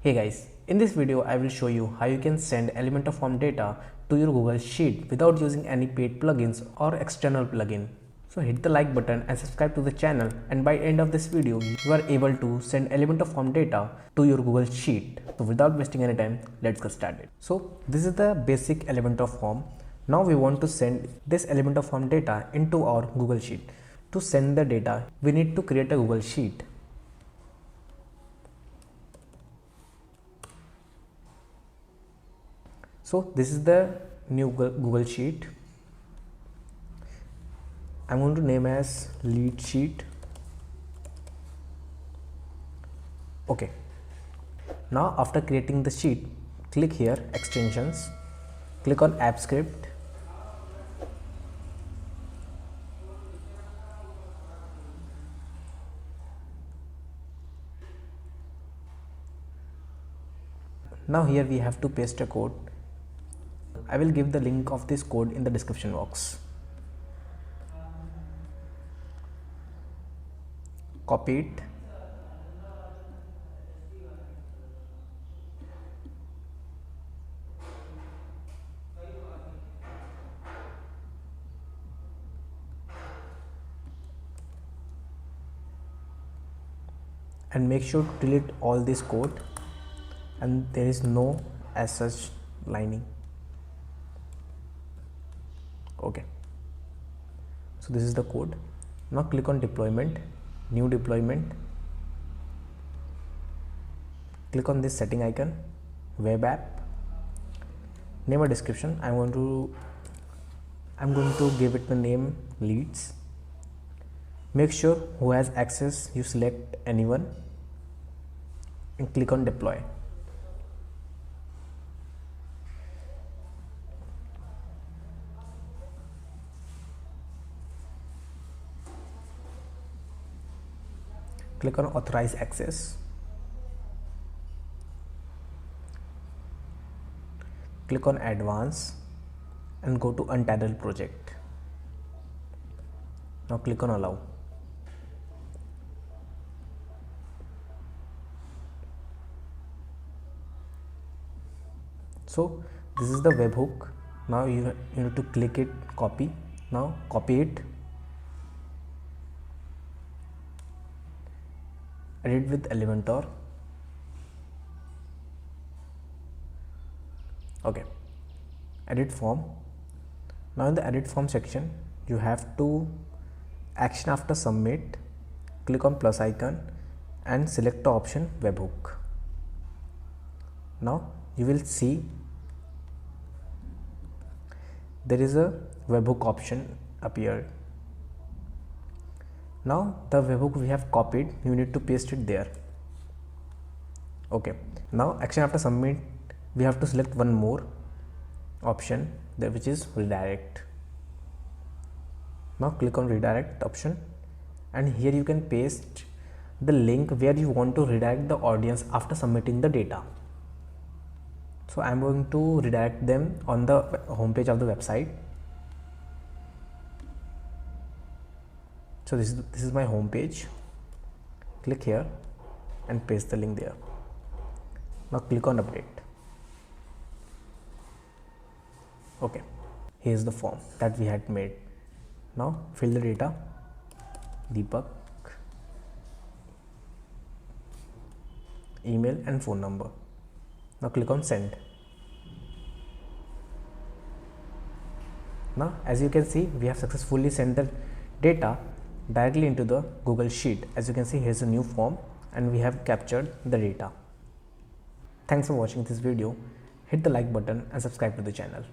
Hey guys, in this video I will show you how you can send Elementor form data to your Google Sheet without using any paid plugins or external plugin. So hit the like button and subscribe to the channel, and by end of this video you are able to send Elementor form data to your Google Sheet. So without wasting any time, let's get started. So this is the basic Elementor form. Now we want to send this Elementor form data into our Google Sheet. To send the data, we need to create a Google Sheet. So this is the new Google Sheet. I'm going to name as lead sheet. Okay. Now after creating the sheet, click here extensions, click on app script. Now here we have to paste a code. I will give the link of this code in the description box. Copy it. And make sure to delete all this code, and there is no as such lining. Okay, so this is the code. Now click on deployment, new deployment, click on this setting icon, web app, name a description. I'm going to give it the name leads. Make sure who has access, you select anyone and click on deploy. Click on authorize access. Click on advance and go to untitled project. Now click on allow. So this is the webhook. Now you need to click it, copy. Now copy it, edit with Elementor. Okay, edit form. Now in the edit form section you have to action after submit, click on plus icon and select the option webhook. Now you will see there is a webhook option appeared. Now the webhook we have copied, you need to paste it there. Okay, now action after submit, we have to select one more option there, which is redirect. Now click on redirect option, and here you can paste the link where you want to redirect the audience after submitting the data. So I am going to redirect them on the homepage of the website. So this is my home page. Click here and paste the link there. Now click on update. Okay, here's the form that we had made. Now fill the data, Deepak, email and phone number. Now click on send. Now as you can see, we have successfully sent the data directly into the Google Sheet. As you can see, here's a new form and we have captured the data. Thanks for watching this video. Hit the like button and subscribe to the channel.